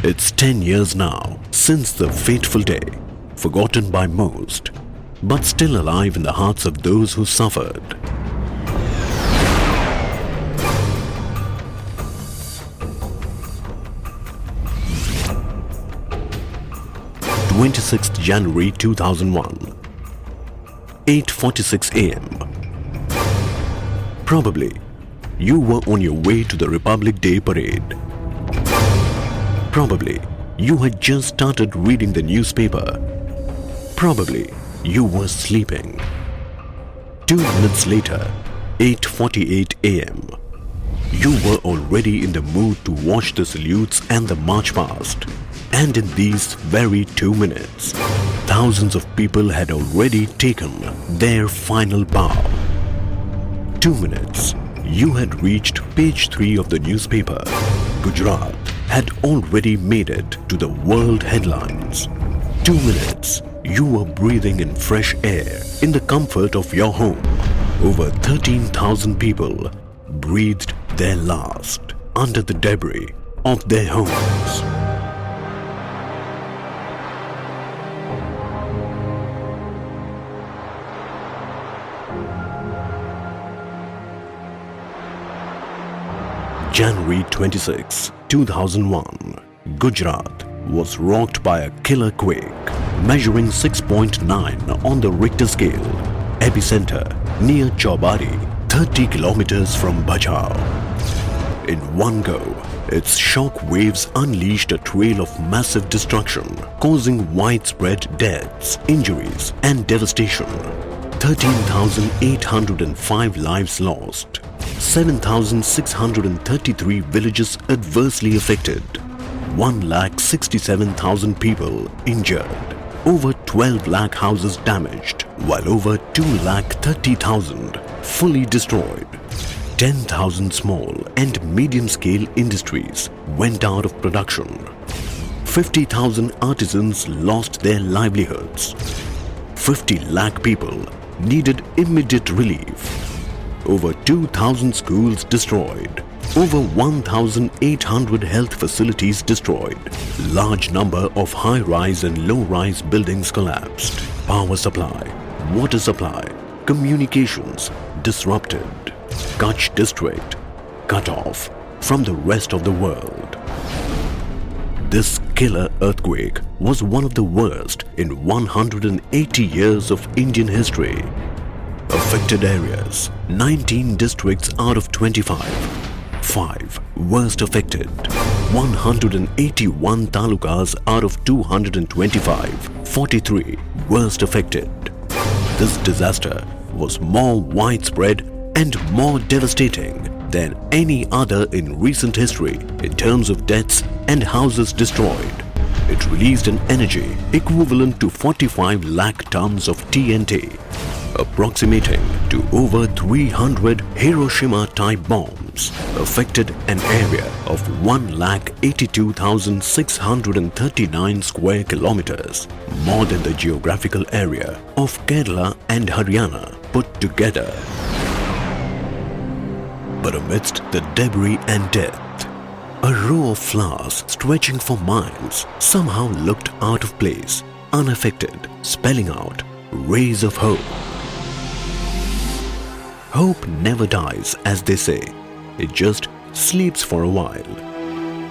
It's 10 years now since the fateful day, forgotten by most, but still alive in the hearts of those who suffered. January 26, 2001, 8:46 a.m. Probably you were on your way to the Republic Day parade. Probably you had just started reading the newspaper. Probably you were sleeping. 2 minutes later, 8:48 a.m., you were already in the mood to watch the salutes and the march past. And in these very 2 minutes, thousands of people had already taken their final bow. 2 minutes, you had reached page 3 of the newspaper. Gujarat had already made it to the world headlines. 2 minutes, you were breathing in fresh air in the comfort of your home. Over 13,000 people breathed their last under the debris of their homes. January 26, 2001, Gujarat was rocked by a killer quake measuring 6.9 on the Richter scale. Epicenter near Chowbari, 30 kilometers from Bajau. In one go, its shock waves unleashed a trail of massive destruction, causing widespread deaths, injuries and devastation. 13,805 lives lost. 7,633 villages adversely affected. 1,67,000 people injured. Over 12 lakh houses damaged, while over 2,30,000 fully destroyed. 10,000 small and medium-scale industries went out of production. 50,000 artisans lost their livelihoods. 50 lakh people needed immediate relief. Over 2,000 schools destroyed. Over 1,800 health facilities destroyed. Large number of high-rise and low-rise buildings collapsed. Power supply, water supply, communications disrupted. Kutch district cut off from the rest of the world. This killer earthquake was one of the worst in 180 years of Indian history. Affected areas, 19 districts out of 25. 5 worst affected. 181 talukas out of 225. 43 worst affected. This disaster was more widespread and more devastating than any other in recent history in terms of deaths and houses destroyed. It released an energy equivalent to 45 lakh tons of TNT, approximating to over 300 Hiroshima-type bombs, affected an area of 1,82,639 square kilometers, more than the geographical area of Kerala and Haryana put together. But amidst the debris and death, a row of flowers stretching for miles somehow looked out of place, unaffected, spelling out rays of hope. Hope never dies, as they say. It just sleeps for a while.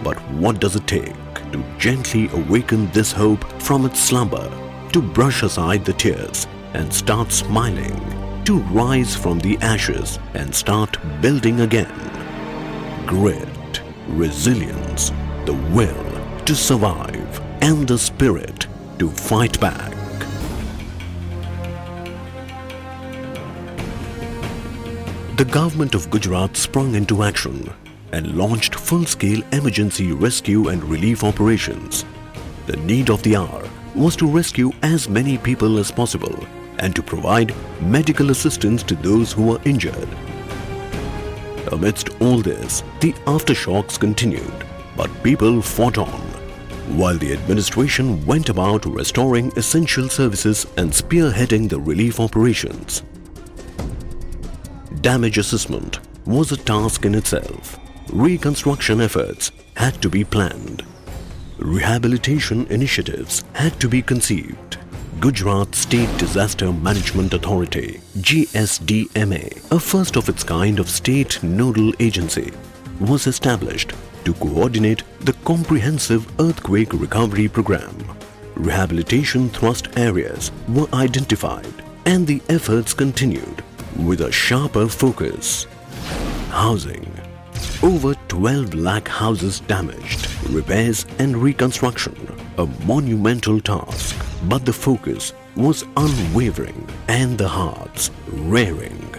But what does it take to gently awaken this hope from its slumber, to brush aside the tears and start smiling, to rise from the ashes and start building again? Grit, resilience, the will to survive, and the spirit to fight back. The government of Gujarat sprung into action and launched full-scale emergency rescue and relief operations. The need of the hour was to rescue as many people as possible and to provide medical assistance to those who were injured. Amidst all this, the aftershocks continued, but people fought on, while the administration went about restoring essential services and spearheading the relief operations. Damage assessment was a task in itself. Reconstruction efforts had to be planned. Rehabilitation initiatives had to be conceived. Gujarat State Disaster Management Authority (GSDMA), a first of its kind of state nodal agency, was established to coordinate the comprehensive earthquake recovery program. Rehabilitation thrust areas were identified and the efforts continued with a sharper focus. Housing. Over 12 lakh houses damaged. Repairs and reconstruction, a monumental task, but the focus was unwavering and the hearts raring.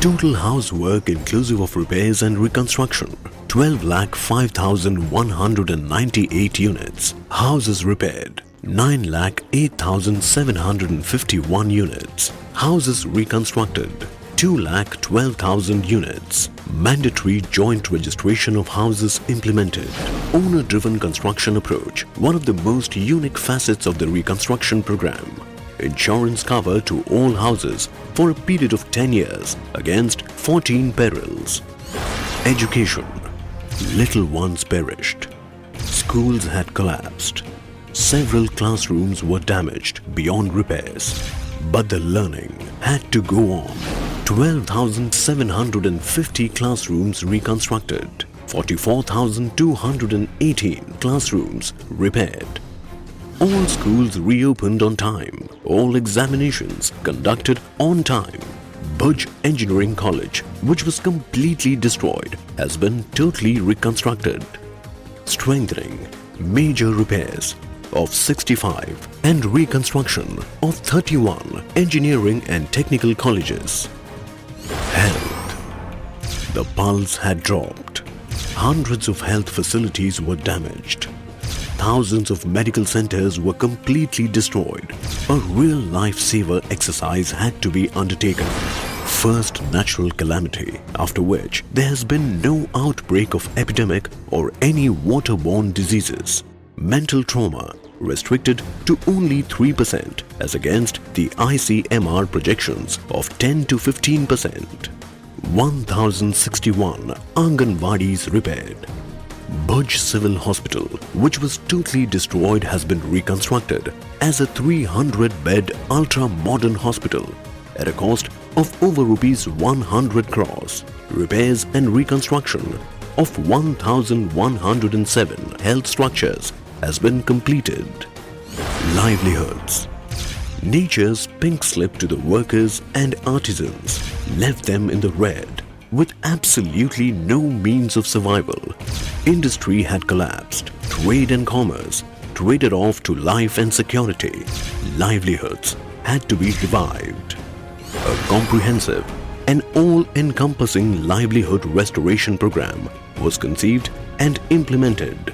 Total housework inclusive of repairs and reconstruction, 12,05,198 units. Houses repaired, 9,08,751 units. Houses reconstructed, 2,12,000 units. Mandatory joint registration of houses implemented. Owner-driven construction approach, one of the most unique facets of the reconstruction program. Insurance cover to all houses for a period of 10 years against 14 perils. Education. Little ones perished. Schools had collapsed. Several classrooms were damaged beyond repairs. But the learning had to go on. 12,750 classrooms reconstructed. 44,218 classrooms repaired. All schools reopened on time. All examinations conducted on time. Bhuj Engineering College, which was completely destroyed, has been totally reconstructed. Strengthening. Major repairs of 65 and reconstruction of 31 engineering and technical colleges. Health. The pulse had dropped. Hundreds of health facilities were damaged. Thousands of medical centers were completely destroyed. A real lifesaver exercise had to be undertaken. First natural calamity, after which there has been no outbreak of epidemic or any waterborne diseases. Mental trauma restricted to only 3% as against the ICMR projections of 10 to 15%. 1,061 Anganwadis repaired. Bhuj Civil Hospital, which was totally destroyed, has been reconstructed as a 300-bed ultra-modern hospital at a cost of over rupees 100 crores. Repairs and reconstruction of 1,107 health structures has been completed. Livelihoods. Nature's pink slip to the workers and artisans left them in the red with absolutely no means of survival. Industry had collapsed. Trade and commerce traded off to life and security. Livelihoods had to be revived. A comprehensive and all-encompassing livelihood restoration program was conceived and implemented.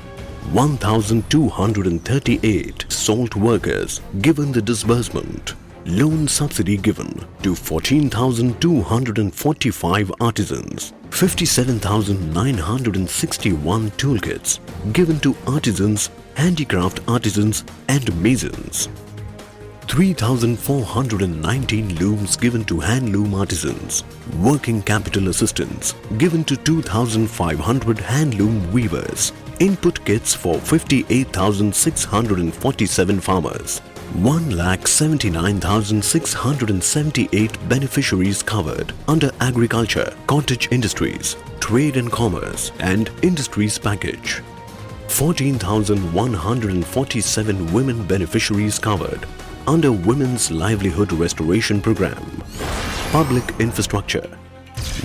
1,238 salt workers given the disbursement. Loan subsidy given to 14,245 artisans. 57,961 toolkits given to artisans, handicraft artisans and masons. 3,419 looms given to handloom artisans. Working capital assistance given to 2,500 handloom weavers. Input kits for 58,647 farmers. 1,79,678 beneficiaries covered under agriculture, cottage industries, trade and commerce and industries package. 14,147 women beneficiaries covered under Women's Livelihood Restoration Program. Public infrastructure,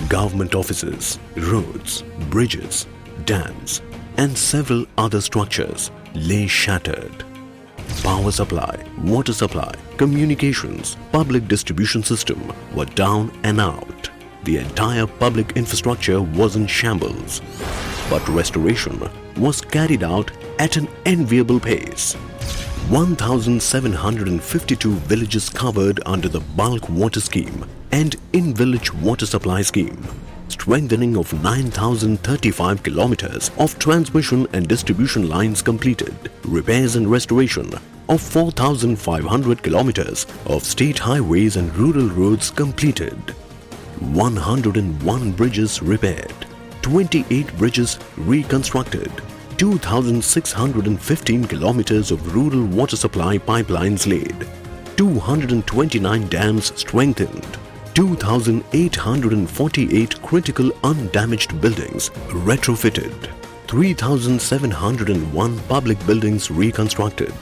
government offices, roads, bridges, dams and several other structures lay shattered. Power supply, water supply, communications, public distribution system were down and out. The entire public infrastructure was in shambles. But restoration was carried out at an enviable pace. 1,752 villages covered under the bulk water scheme and in-village water supply scheme. Strengthening of 9,035 kilometers of transmission and distribution lines completed. Repairs and restoration of 4,500 kilometers of state highways and rural roads completed. 101 bridges repaired. 28 bridges reconstructed. 2,615 kilometers of rural water supply pipelines laid, 229 dams strengthened, 2,848 critical undamaged buildings retrofitted, 3,701 public buildings reconstructed,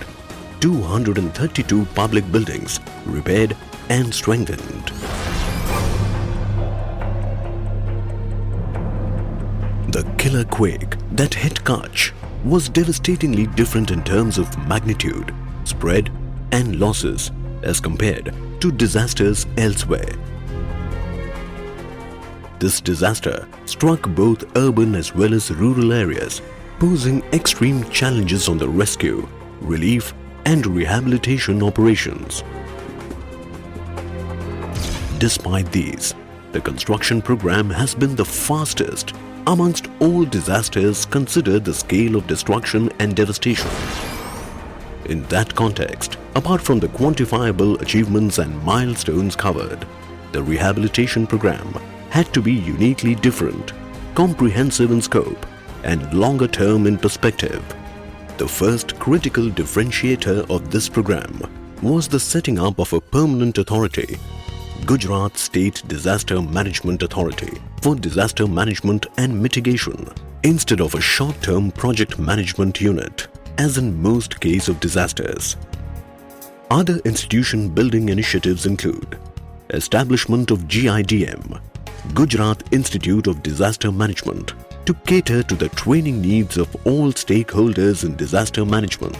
232 public buildings repaired and strengthened. The killer quake that hit Kutch was devastatingly different in terms of magnitude, spread and losses as compared to disasters elsewhere. This disaster struck both urban as well as rural areas, posing extreme challenges on the rescue, relief and rehabilitation operations. Despite these, the construction program has been the fastest amongst all disasters considered the scale of destruction and devastation. In that context, apart from the quantifiable achievements and milestones covered, the rehabilitation program had to be uniquely different, comprehensive in scope, and longer term in perspective. The first critical differentiator of this program was the setting up of a permanent authority, Gujarat State Disaster Management Authority, for disaster management and mitigation, instead of a short-term project management unit, as in most cases of disasters. Other institution building initiatives include establishment of GIDM, Gujarat Institute of Disaster Management, to cater to the training needs of all stakeholders in disaster management,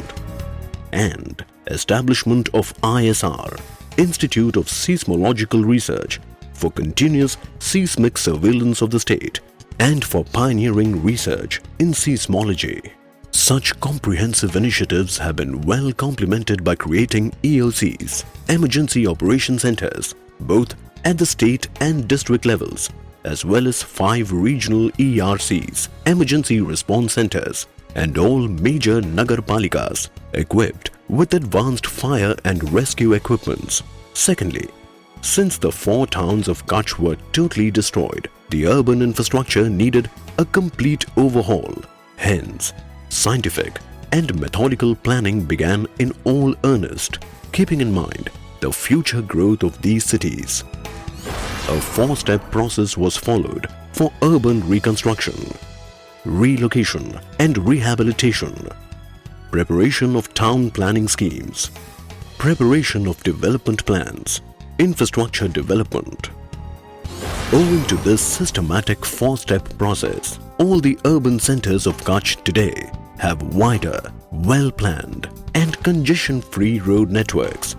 and establishment of ISR, Institute of Seismological Research, for continuous seismic surveillance of the state and for pioneering research in seismology. Such comprehensive initiatives have been well complemented by creating EOCs, Emergency Operation Centers, both at the state and district levels, as well as 5 regional ERCs, Emergency Response Centers, and all major Nagarpalikas equipped with advanced fire and rescue equipments. Secondly, since the 4 towns of Kutch were totally destroyed, the urban infrastructure needed a complete overhaul. Hence, scientific and methodical planning began in all earnest, keeping in mind the future growth of these cities. A 4-step process was followed for urban reconstruction, relocation and rehabilitation, preparation of town planning schemes, preparation of development plans, infrastructure development. Owing to this systematic 4-step process, all the urban centers of Kutch today have wider, well-planned and congestion-free road networks,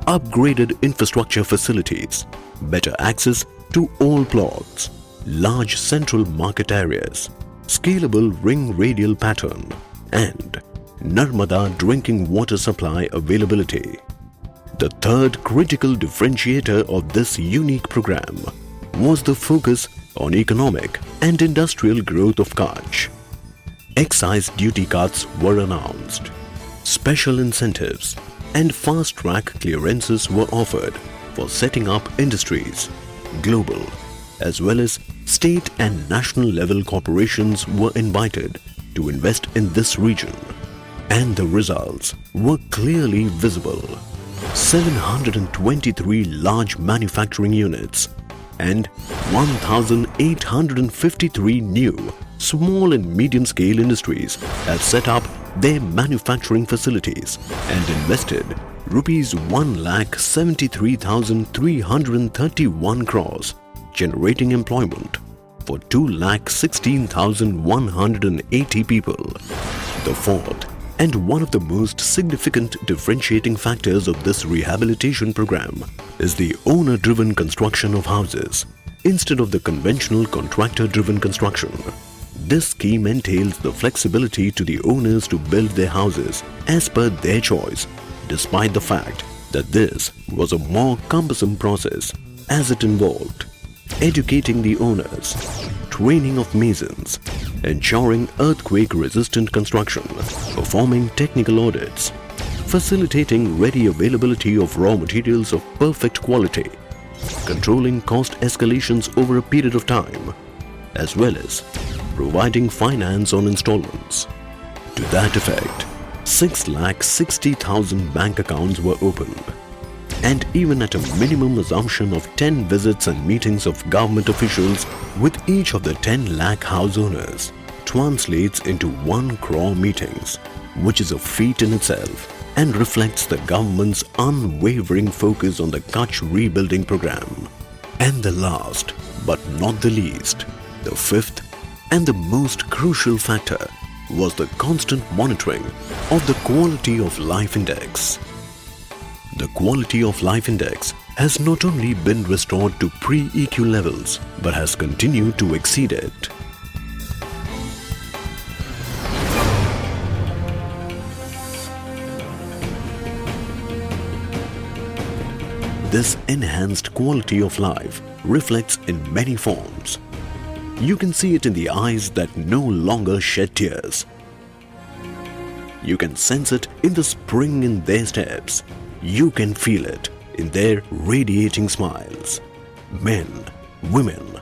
upgraded infrastructure facilities, better access to all plots, large central market areas, scalable ring radial pattern, and Narmada drinking water supply availability. The third critical differentiator of this unique program was the focus on economic and industrial growth of Kutch. Excise duty cuts were announced. Special incentives and fast-track clearances were offered for setting up industries. Global as well as state and national level corporations were invited to invest in this region, and the results were clearly visible. 723 large manufacturing units and 1,853 new small and medium scale industries have set up their manufacturing facilities and invested rupees 1,73,331 crores, generating employment for 2,16,180 people. The fourth and one of the most significant differentiating factors of this rehabilitation program is the owner-driven construction of houses instead of the conventional contractor-driven construction. This scheme entails the flexibility to the owners to build their houses as per their choice, despite the fact that this was a more cumbersome process as it involved educating the owners, training of masons, ensuring earthquake-resistant construction, performing technical audits, facilitating ready availability of raw materials of perfect quality, controlling cost escalations over a period of time, as well as providing finance on installments. To that effect, 6,60,000 bank accounts were opened. And even at a minimum assumption of 10 visits and meetings of government officials with each of the 10 lakh house owners translates into 1 crore meetings, which is a feat in itself and reflects the government's unwavering focus on the Kutch rebuilding program. And the last, but not the least, the fifth and the most crucial factor was the constant monitoring of the Quality of Life Index. The Quality of Life Index has not only been restored to pre-EQ levels but has continued to exceed it. This enhanced quality of life reflects in many forms. You can see it in the eyes that no longer shed tears. You can sense it in the spring in their steps. You can feel it in their radiating smiles. Men, women,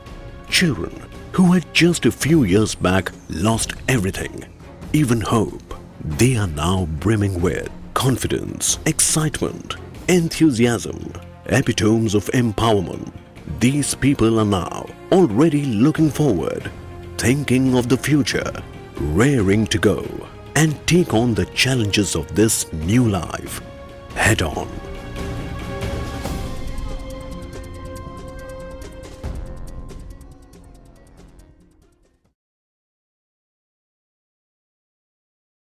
children who had just a few years back lost everything, even hope, they are now brimming with confidence, excitement, enthusiasm, epitomes of empowerment. These people are now already looking forward, thinking of the future, raring to go and take on the challenges of this new life head on.